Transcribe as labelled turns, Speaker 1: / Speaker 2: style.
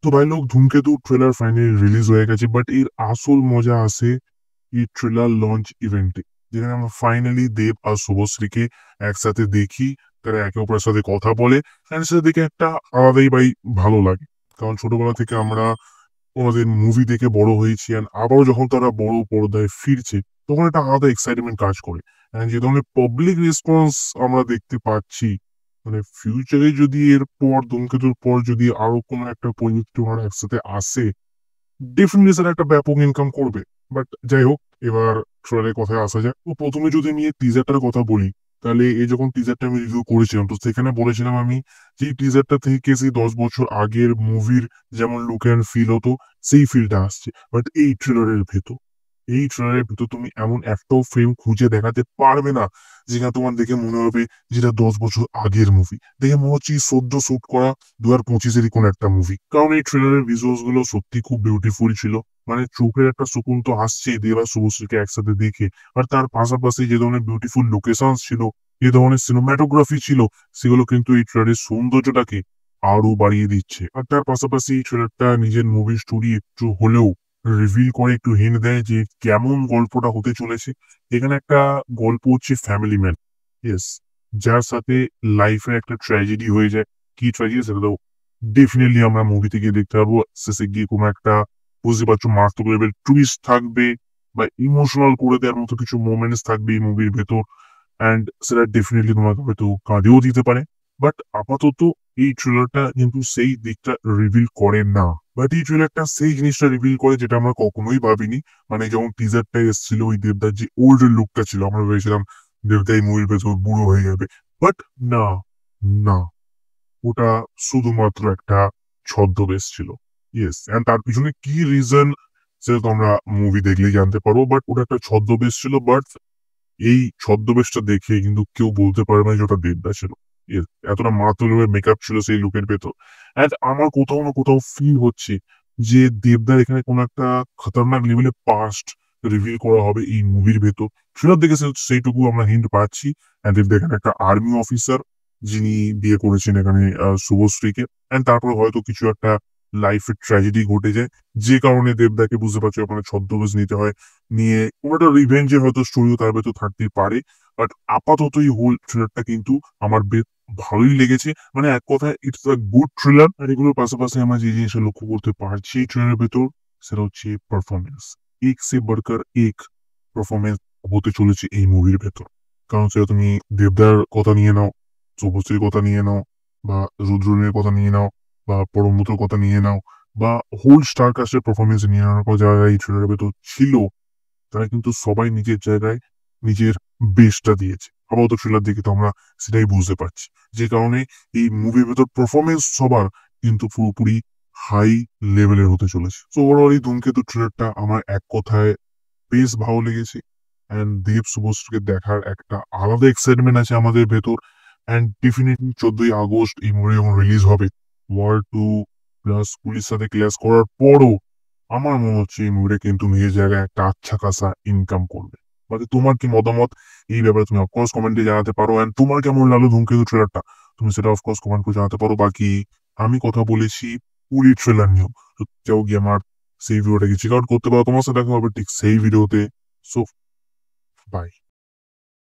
Speaker 1: তো ভাই লোক, ধূমকেতু ট্রেলার ফাইনালি রিলিজ হয়ে গেছে, বাট এর আসল মজা আছে এই ট্রেলার লঞ্চ ইভেন্টে, যেখানে আমরা ফাইনালি দেব আর শুভশ্রীকে একসাথে দেখি। তারা একে অপরের সাথে কথা বলে, and সেটা দেখে একটা আলাদাই ভাই ভালো লাগে। কারণ ছোটবেলা থেকে আমরা ওনাদের মুভি দেখে বড় হয়েছি, and আবারও যখন তারা বড় পর্দায় ফিরছে, তখন একটা আলাদা এক্সাইটমেন্ট কাজ করে। And যে ধরনের পাবলিক রেসপন্স আমরা দেখতে পাচ্ছি, মানে ফিউচারে যদি এর পর ধূমকেতুর পর যদি আরো কোনো একটা প্রজেক্ট ওনারা একসাথে আসে, ডেফিনেটলি স্যার একটা ব্যাপক ইনকাম করবে। বাট যাই হোক, এবার ট্রেলারের কথায় আসা যায়। তো প্রথমে যদি আমি টিজারটার কথা বলি, তাহলে এই যখন টিজারটা আমি রিভিউ করেছিলাম, তো সেখানে বলেছিলাম আমি যে এই টিজারটা থেকে সেই 10 বছর আগের মুভির যেমন লুক অ্যান্ড ফিল হতো, সেই ফিলটা আসছে। বাট এই ট্রেলারের ভেতর তুমি এমন একটাও ফ্রেম খুঁজে দেখাতে পারবে না যেখানে তোমার দেখে মনে হবে যেটা 10 বছর আগের মুভি। দেখে মনে হচ্ছে সদ্য শুট করা 2025-এরই কোন একটা মুভি। কারণ এই ট্রেলারের ভিজুয়ালস গুলো সত্যি খুব বিউটিফুল ছিল। মানে চোখের একটা সুকুন তো আসছে দেব আর শুভশ্রীকে একসাথে দেখে। আর তার পাশাপাশি যে ধরনের বিউটিফুল লোকেশন ছিল, যে ধরনের সিনেমাটোগ্রাফি ছিল, সেগুলো কিন্তু এই ট্রেলারের সৌন্দর্যটাকে আরো বাড়িয়ে দিচ্ছে। আর তার পাশাপাশি এই ট্রেলারটা নিজের মুভির স্টোরি একটু হলেও রিভিল করে, একটু হিন্ট দেয় যে কেমন গল্পটা হতে চলেছে। এখানে একটা গল্প হচ্ছে ফ্যামিলি ম্যান, ইয়েস, যার সাথে লাইফে একটা ট্র্যাজেডি হয়ে যায়। কি ট্র্যাজেডি সেটা তো ডেফিনেটলি আমরা মুভি থেকে দেখতে পারবো। শেষে গিয়ে কোনো একটা, বুঝতে পারছো, মারাত্মক লেভেল টুইস্ট থাকবে বা ইমোশনাল করে দেওয়ার মতো কিছু মোমেন্টস থাকবে এই মুভির ভেতর। অ্যান্ড সেটা ডেফিনেটলি তোমাকে হয়তো কাঁদিয়েও দিতে পারে। বাট আপাতত এই ট্রেলারটা কিন্তু সেই দিকটা রিভিল করে না। বাট এই ট্রেলারটা সেই জিনিসটা রিভিল করে যেটা আমরা কখনোই ভাবিনি। মানে যেমন টিজারটা এসেছিল, ওই দেবদার যে ওল্ড লুকটা ছিল, আমরা ভেবেছিলাম দেবদা এই মুভির ভেতর বুড়ো হয়ে যাবে। বাট না, না, ওটা শুধুমাত্র একটা ছদ্মবেশ ছিল। ইয়েস, এন্ড তার পিছনে কি রিজন সেটা তোমরা মুভি দেখলেই জানতে পারো। বাট ওটা একটা ছদ্মবেশ ছিল। বাট এই ছদ্মবেশটা দেখে কিন্তু কেউ বলতে পারে না যে ওটা দেবদা ছিল। Yes, এতটা মারাত্মক মেকআপ ছিল সেই লুকের ভেতর। এন্ড আমার কোথাও না কোথাও ফিল হচ্ছে যে দেবদার এখানে কোনো একটা খতরনাক লেভেলে পাস্ট রিভিল করা হবে এই মুভির ভেতর। ট্রেলার দেখে সেইটুকু আমরা হিন্ট পাচ্ছি। এন্ড দেবদা এখানে একটা আর্মি অফিসার, যিনি বিয়ে করেছেন এখানে শুভশ্রীকে। এন্ড তারপর হয়তো কিছু একটা লাইফে ট্র্যাজেডি ঘটে যায়, যে কারণে দেবদাকে, বুঝতে পারছো, আপনার ছদ্মবেশ নিতে হয়। নিয়ে কোনো একটা রিভেঞ্জের হয়তো স্টোরিও তার ভেতর থাকতেই পারে। বাট আপাতত এই হোল থ্রিলারটা কিন্তু আমার বেশ ভালোই লেগেছে। মানে এক কথায় ইটস আ গুড থ্রিলার। আর এগুলোর পাশাপাশি আমরা যে জিনিসটা লক্ষ্য করতে পারছি এই ট্রেলারের ভেতর, সেটা হচ্ছে পারফরমেন্স। এক সে বড়কর এক পারফরমেন্স হতে চলেছে এই মুভির ভেতর। কারণ সেটা তুমি দেবদার কথা নিয়ে নাও, শুভশ্রীর কথা নিয়ে নাও, বা রুদ্রনের কথা নিয়ে নাও, বা পরমব্রতর কথা নিয়ে নাও, বা হোল স্টার কাস্টের পারফরমেন্স নিয়ে নেওয়ার পর যারা এই ট্রেলারের ভেতর ছিল, তারা কিন্তু সবাই নিজের জায়গায় নিজের বেস্টটা দিয়েছে। আপাতত ট্রেলার দেখে তো আমরা সেটাই বুঝতে পারছি। যে কারণে এই মুভির ভেতর পারফরমেন্স সবার কিন্তু পুরোপুরি হাই লেভেলের হতে চলেছে। তো ওভারঅল এই ধূমকেতু ট্রেলারটা আমার এক কথায় বেশ ভালো লেগেছে। অ্যান্ড দেব শুভশ্রীকে দেখার একটা আলাদা এক্সাইটমেন্ট আছে আমাদের ভেতর। অ্যান্ড ডেফিনেটলি 14ই আগস্ট এই মুভি যখন রিলিজ হবে, ওয়ার 2 প্লাস পুলিশের সাথে ক্লাস করার পরও আমার মনে হচ্ছে এই মুভিটা কিন্তু নিজের জায়গায় একটা আচ্ছা খাসা ইনকাম করবে। বাকি তোমার কি মতামত এই ব্যাপারে তুমি অফকোর্স কমেন্টে জানাতে পারো। এন্ড তোমার কেমন লাগলো ধূমকেতু ট্রেলারটা, তুমি সেটা অফকোর্স কমেন্ট করে জানাতে পারো। বাকি আমি কথা বলেছি পুরী ট্রেলার নিয়েও, তো চাও গিয়ে আমার সেই ভিডিওটাকে চেক আউট করতে পারো। তোমার সাথে দেখা হবে ঠিক সেই ভিডিওতে। So by.